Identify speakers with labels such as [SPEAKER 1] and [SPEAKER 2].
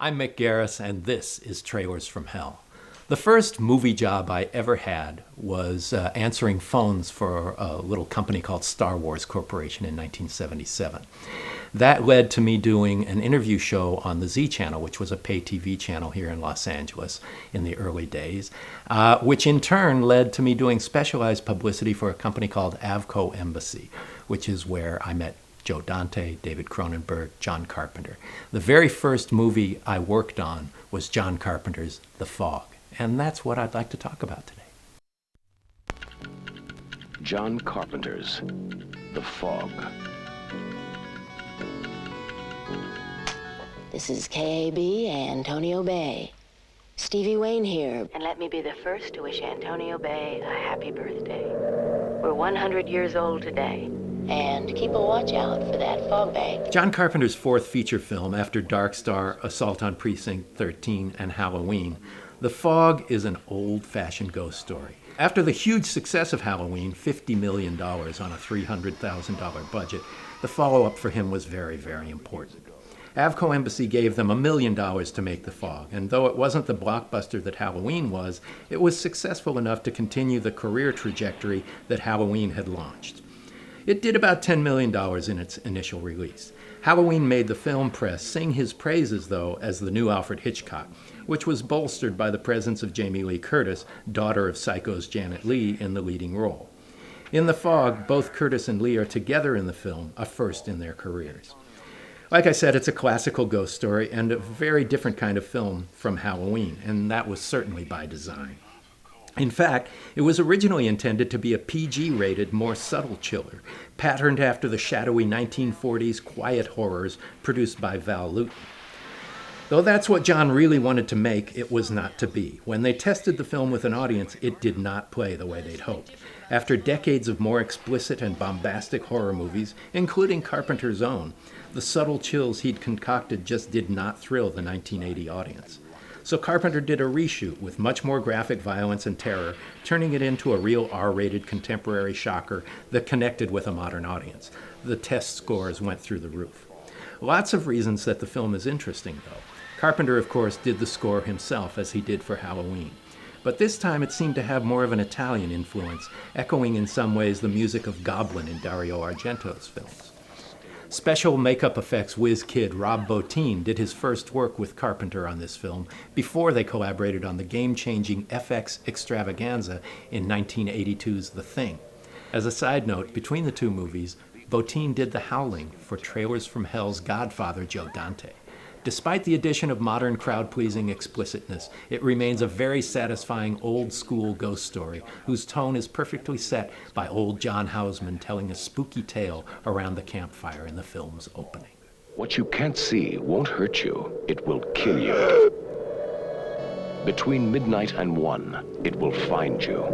[SPEAKER 1] I'm Mick Garris, and this is Trailers from Hell. The first movie job I ever had was answering phones for a little company called Star Wars Corporation in 1977. That led to me doing an interview show on the Z Channel, which was a pay TV channel here in Los Angeles in the early days, which in turn led to me doing specialized publicity for a company called Avco Embassy, which is where I met Joe Dante, David Cronenberg, John Carpenter. The very first movie I worked on was John Carpenter's The Fog, and that's what I'd like to talk about today.
[SPEAKER 2] John Carpenter's The Fog.
[SPEAKER 3] This is KAB, Antonio Bay. Stevie Wayne here, and let me be the first to wish Antonio Bay a happy birthday. We're 100 years old today. And keep a watch out for that fog bank.
[SPEAKER 1] John Carpenter's fourth feature film after Dark Star, Assault on Precinct 13, and Halloween, The Fog is an old-fashioned ghost story. After the huge success of Halloween, $50 million on a $300,000 budget, the follow-up for him was very, very important. Avco Embassy gave them $1 million to make The Fog, and though it wasn't the blockbuster that Halloween was, it was successful enough to continue the career trajectory that Halloween had launched. It did about $10 million in its initial release. Halloween made the film press sing his praises, though, as the new Alfred Hitchcock, which was bolstered by the presence of Jamie Lee Curtis, daughter of Psycho's Janet Leigh, in the leading role. In The Fog, both Curtis and Leigh are together in the film, a first in their careers. Like I said, it's a classical ghost story and a very different kind of film from Halloween, and that was certainly by design. In fact, it was originally intended to be a PG-rated, more subtle chiller, patterned after the shadowy 1940s quiet horrors produced by Val Lewton. Though that's what John really wanted to make, it was not to be. When they tested the film with an audience, it did not play the way they'd hoped. After decades of more explicit and bombastic horror movies, including Carpenter's own, the subtle chills he'd concocted just did not thrill the 1980 audience. So Carpenter did a reshoot with much more graphic violence and terror, turning it into a real R-rated contemporary shocker that connected with a modern audience. The test scores went through the roof. Lots of reasons that the film is interesting, though. Carpenter, of course, did the score himself, as he did for Halloween. But this time it seemed to have more of an Italian influence, echoing in some ways the music of Goblin in Dario Argento's films. Special makeup effects whiz kid Rob Bottin did his first work with Carpenter on this film before they collaborated on the game-changing FX extravaganza in 1982's The Thing. As a side note, between the two movies, Bottin did the howling for Trailers from Hell's godfather, Joe Dante. Despite the addition of modern crowd-pleasing explicitness, it remains a very satisfying old-school ghost story whose tone is perfectly set by old John Houseman telling a spooky tale around the campfire in the film's opening.
[SPEAKER 2] What you can't see won't hurt you, it will kill you. Between midnight and 1, it will find you.